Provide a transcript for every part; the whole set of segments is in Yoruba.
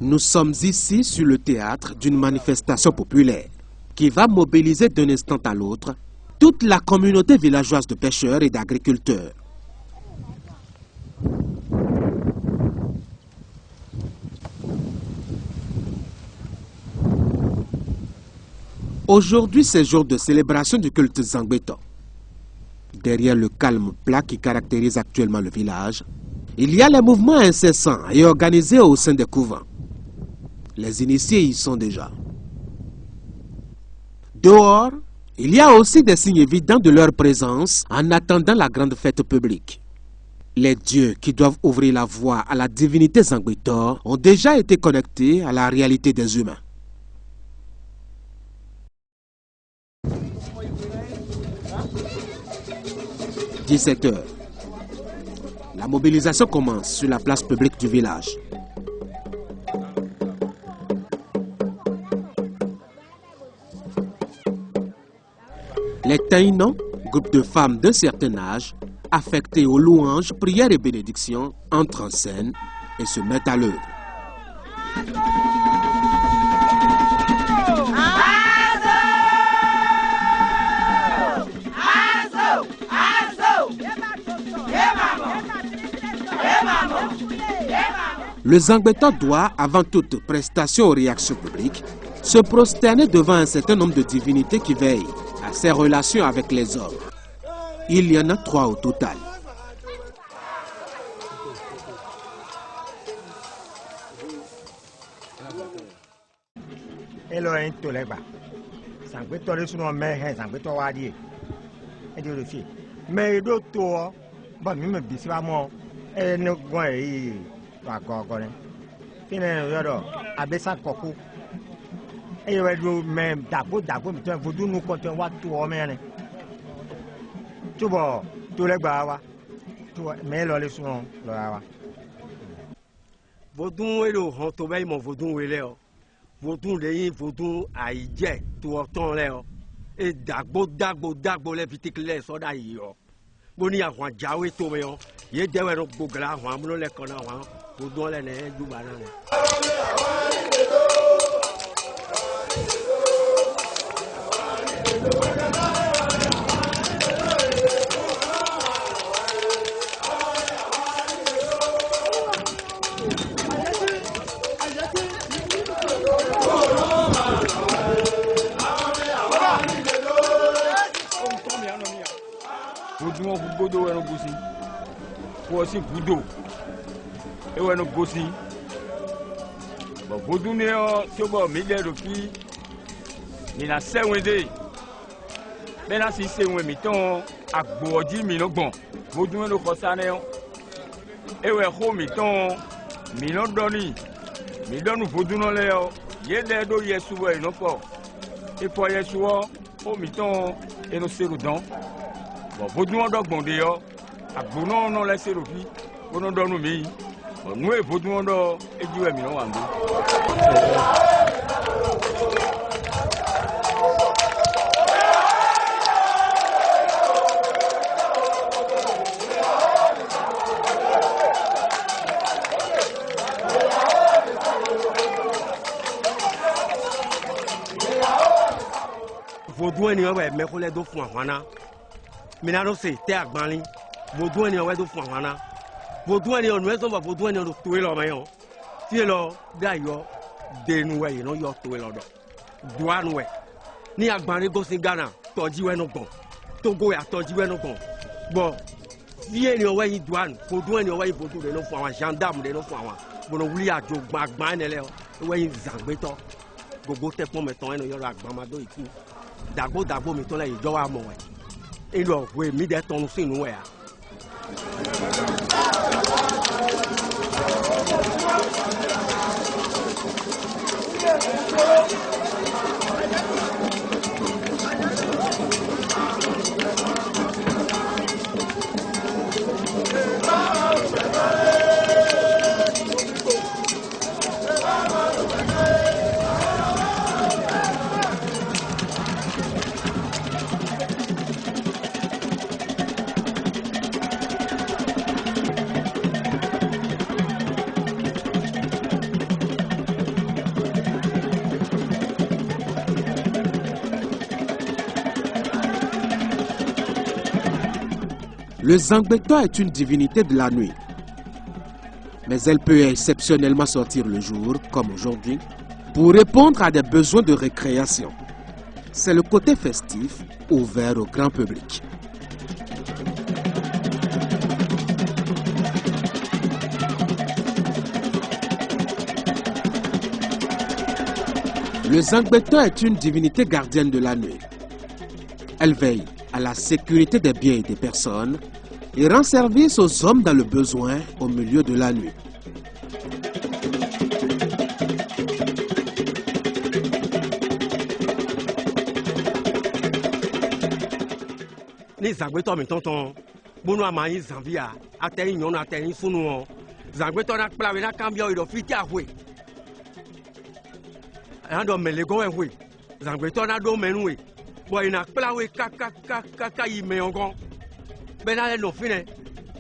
Nous sommes ici sur le théâtre d'une manifestation populaire qui va mobiliser d'un instant à l'autre toute la communauté villageoise de pêcheurs et d'agriculteurs. Aujourd'hui, c'est jour de célébration du culte Zangbeto. Derrière le calme plat qui caractérise actuellement le village, il y a les mouvements incessants et organisés au sein des couvents. Les initiés y sont déjà. Dehors, il y a aussi des signes évidents de leur présence en attendant la grande fête publique. Les dieux qui doivent ouvrir la voie à la divinité Zangbeto ont déjà été connectés à la réalité des humains. « 17 h. La mobilisation commence sur la place publique du village. Les Taïnons, groupe de femmes d'un certain âge, affectés aux louanges, prières et bénédictions, entrent en scène et se mettent à l'œuvre. Le Zangbeto doit, avant toute prestation aux réactions publiques, se prosterner devant un certain nombre de divinités qui veillent à ses relations avec les hommes. Il y en a 3 au total. Vodun elo honto be mo vodun wele o. Vodun leyin vodun aije to oton le o. E dagbo le vitikle so da yi o. Boni ahwan jawe to me o. Ye dewe no gbogla ahwan mu le kona ahwan. Vodun le ne ju ba na le. Budo eno gosi, kosi budo, eno gosi. Bo budo ne o sobo mile roki, ni na sewende. Ben na si sewe mi ton agbo oji mi no gbon. Budo eno kosane o. Ewe ho mi ton mi no doni. Mi donu budo no le o. Ye de do yesu we no po. E po yesu o mi ton eno seru don. Bon, vous nous demandez, à non laisser le vie, vous nous donnez, nous et vous nous demandez, et Dieu est mis en vous douez ouais, mais vous les deux fois, Minano se te agbani, vodou eni owe do fun wana. Vodou eni onu ezo ba vodou eni onu tuwe lo mayon. Ti lo da yo de nu we no yo tuwe lo do. Dua nu we. Ni agbani go sin Ghana, toji we no gon. Togo ya toji we no gon. Bon, ti eni owe yi douane, vodou eni owe yi vodou de no fun wan, gendarme de no fun wan. Bono wuli ajo agban ele o, we yi Zangbeto. Gogo te pon meton eno yo agban ma do iku. Dagbo mi ton le ijo wa mo we. Et là, oui, mais des tonnes aussi, nous, Le Zangbeto est une divinité de la nuit. Mais elle peut exceptionnellement sortir le jour, comme aujourd'hui, pour répondre à des besoins de récréation. C'est le côté festif, ouvert au grand public. Le Zangbeto est une divinité gardienne de la nuit. Elle veille à la sécurité des biens et des personnes et rend service aux hommes dans le besoin au milieu de la nuit. Ni Zangbeto mi tonton bono amani Zambia atẹyin nyɔnu atẹyin sunu o Zangbeto na kpla we na kambia o do fiti ahwe an do mele go we Zangbeto na do menu we bo ina kpla we kaka yi me ongon be na le no fine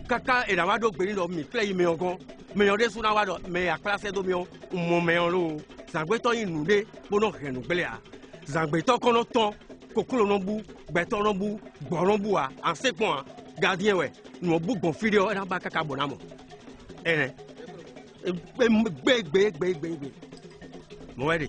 kaka ina wa do gberi do mi kpla yi me ongon me yon de suna wa do me akpla se do mi o mo me on lo Zangbeto yin nude bono henu gbele a Zangbeto kono ton kokolo no bu gbeto no bu gboro bu a ansekpon gardien we no bu gon fide o na ba kaka bonamo ene gbe mo ready.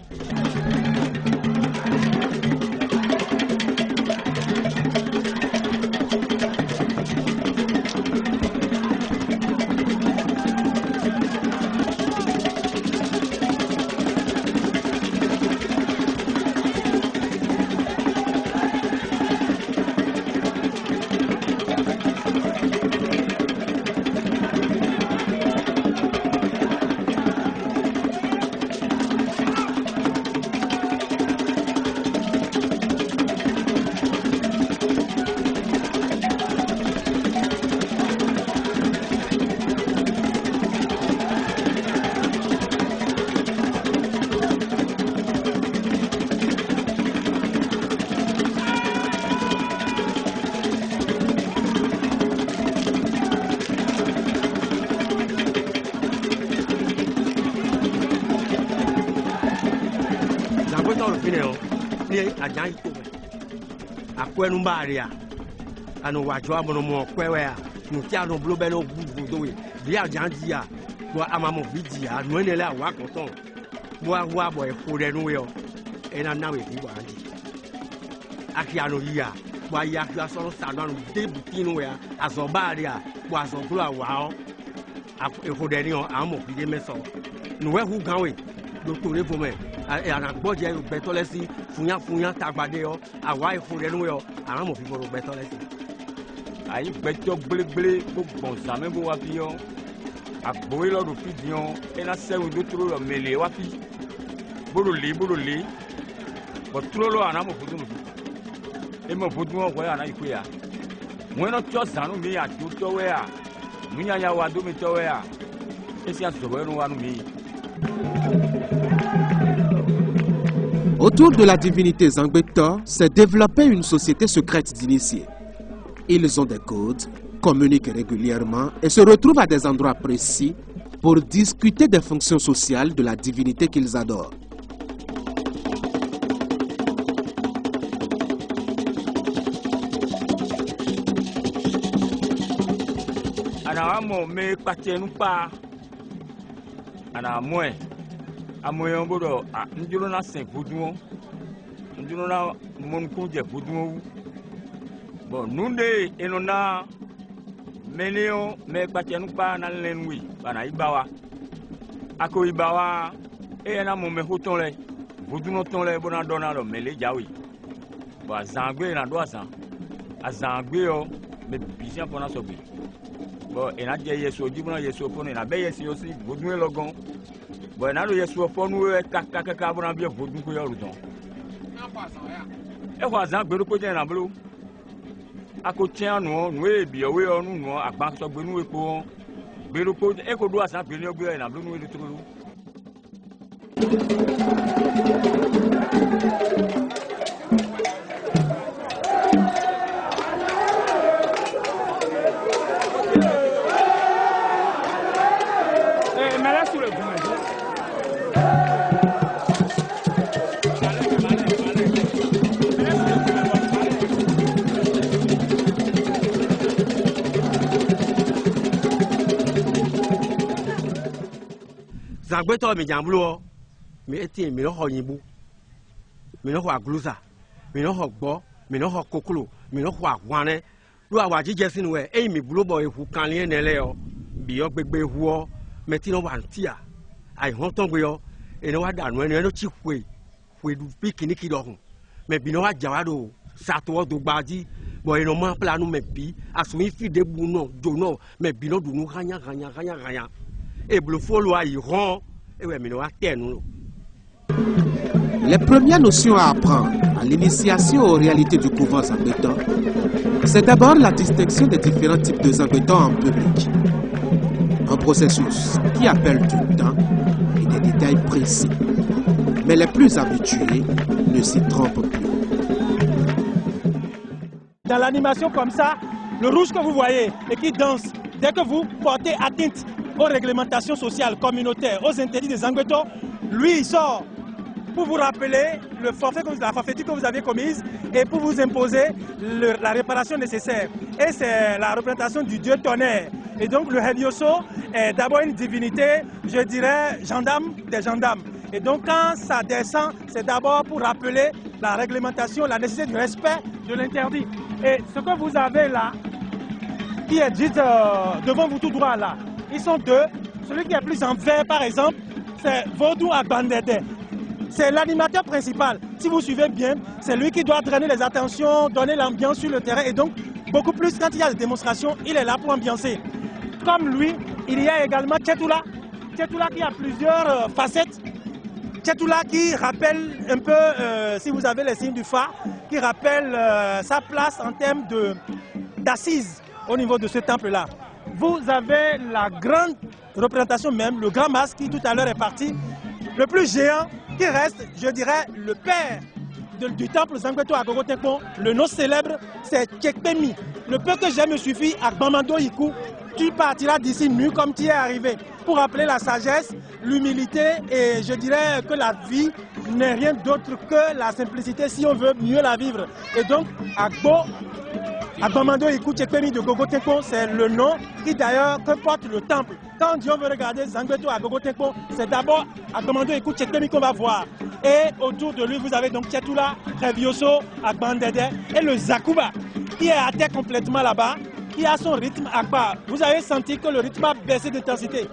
Ajan ito me akwenu mbaria anu wajo amono mo kwewe a nuti anu blobe no gugu we bi ajan dia bo amamo vidia anu enele awa koton bo awa bo efure nu yo ena we di wanji aki anu ya bo ya ya so sanu anu debutinu we azobaria bo azoglu awa o efure ni o amo bide meso nu we hu gan we docteur evome ana gbọ́dọ̀ ẹ̀rù gbẹ́tọ́ lẹ́sí fúnyá tagbadé yọ àwa ìfúnrẹ́ nù yọ àwọn ọmọ fífọ́ rò gbẹ́tọ́ lẹ́sí. Àyè gbẹ́tọ́ gbélégbélé gbọ̀n sàmé bó wá fi yọ àgbòwé lọ́dún fi di yọ ẹ̀ná sẹ́wọ̀n tó tó lọ mẹ́lẹ̀ wá fi bóró lé bọ̀ tó lọ àná mọ̀ fótó nù fi ẹ̀mọ̀ fótó wọn wẹ̀ àná ìkó yà wọ́n iná tọ́ sànú mi àti tọ́wẹ́ à múnyanya wa dómi tọ́wẹ́ à ẹ̀sì àtọ̀wẹ́ ẹ̀nu wa nù mi. Autour de la divinité Zangbeto s'est développée une société secrète d'initiés. Ils ont des codes, communiquent régulièrement et se retrouvent à des endroits précis pour discuter des fonctions sociales de la divinité qu'ils adorent. Anamo me patienu pa anamo amoyen bodo a ndiro na sen vodun ndiro na mon kunje vodun bon nunde enona meneo me patienu pa na lenwi bana ibawa ako ibawa e na mo me hoton le vodun ton le bona dona lo mele jawi ba zangbe na do azangbe o me bisian pona sobi bon ena je yeso dibona yeso pona na be yeso si vodun logon bon na lo yeso ponu kaka bona bi vodun ko yoru don na pa san ya e kwa zangbe ro ko je na blo ako tian no no e bi owe onu no agba so gbe nu epo gbero ko e ko do asan gbe ni ogbe na blo nu e toro Zangbeto mi jamblo mi eti mi no ho yimbu. Mi no ho agluza. Mi no ho gbo, mi no ho kokolo, mi no ho agwane. Lu awa jije sinu we e mi bulo bo ehu kan le nele o. Bi yo gbegbe ehu o, meti no wa ntia. Ai hon ton gbe yo, e no wa danu eni no chi hwe. Hwe du pikini ki do hun. Me bi no wa jawado sa to do gbaji. Bon, ils n'ont pas plan nous mais puis à son fils de bounon, dono, mais bino du nous rien. Et le follow ils rond et ouais mais nous atteignons. Les premières notions à apprendre à l'initiation aux réalités du couvent Zangbeto, c'est d'abord la distinction des différents types de Zangbeto en public. Un processus qui appelle du temps et des détails précis. Mais les plus habitués ne s'y trompent plus. Dans l'animation comme ça, le rouge que vous voyez et qui danse, dès que vous portez atteinte aux réglementations sociales, communautaires, aux interdits des Zangbeto, lui il sort pour vous rappeler la forfaiture que vous avez commise et pour vous imposer la réparation nécessaire. Et c'est la représentation du dieu tonnerre. Et donc le Hevioso est d'abord une divinité, je dirais, gendarme des gendarmes. Et donc quand ça descend, c'est d'abord pour rappeler la réglementation, la nécessité du respect de l'interdit. Et ce que vous avez là, qui est juste devant vous tout droit là, ils sont deux. Celui qui est plus en vert par exemple, c'est Vodou Agbandede. C'est l'animateur principal. Si vous suivez bien, c'est lui qui doit drainer les attentions, donner l'ambiance sur le terrain. Et donc, beaucoup plus quand il y a des démonstrations, il est là pour ambiancer. Comme lui, il y a également Tchétoula. Tchétoula qui a plusieurs facettes. Tchétoula qui rappelle un peu, si vous avez les signes du phare, qui rappelle sa place en termes d'assises au niveau de ce temple-là. Vous avez la grande représentation même, le grand masque qui tout à l'heure est parti, le plus géant qui reste, je dirais, le père du temple Zangbeto à Gogotekpon. Le nom célèbre, c'est Tchekpemi. Le peu que j'ai me suffit à Bamando Iku. Tu partiras d'ici nu comme tu es arrivé, pour rappeler la sagesse, l'humilité et je dirais que la vie n'est rien d'autre que la simplicité si on veut mieux la vivre. Et donc, Agbamando Iku Tchekpemi de Gogotekpon, c'est le nom qui d'ailleurs porte le temple. Quand on veut regarder Zangbeto à Gogotekpon, c'est d'abord Agbamando Iku Tchekpemi qu'on va voir. Et autour de lui, vous avez donc Tchétoula, Hevioso, Agbandede et le Zakuba, qui est à terre complètement là-bas, qui a son rythme Akba. Vous avez senti que le rythme a baissé d'intensité.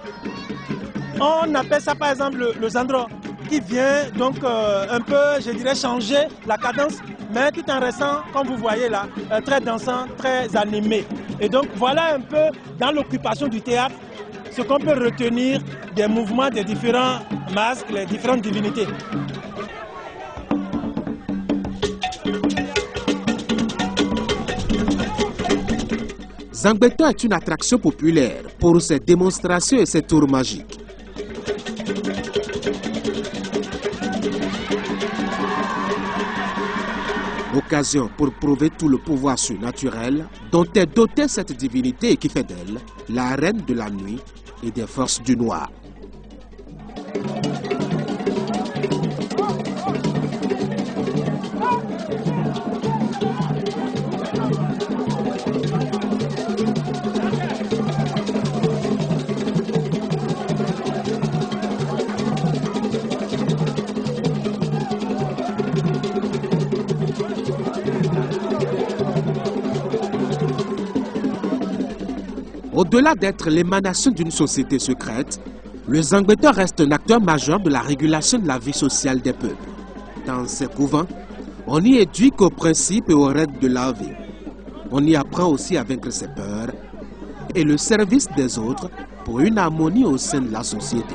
On appelle ça par exemple le Zandro, qui vient donc un peu, je dirais, changer la cadence, mais tout en restant, comme vous voyez là, très dansant, très animé. Et donc voilà un peu dans l'occupation du théâtre, ce qu'on peut retenir des mouvements des différents masques, les différentes divinités. Zangbeto est une attraction populaire pour ses démonstrations et ses tours magiques. Occasion pour prouver tout le pouvoir surnaturel dont est dotée cette divinité et qui fait d'elle la reine de la nuit et des forces du noir. Au-delà d'être l'émanation d'une société secrète, le Zangbeto reste un acteur majeur de la régulation de la vie sociale des peuples. Dans ces couvents, on y éduque aux principes et aux règles de la vie. On y apprend aussi à vaincre ses peurs et le service des autres pour une harmonie au sein de la société.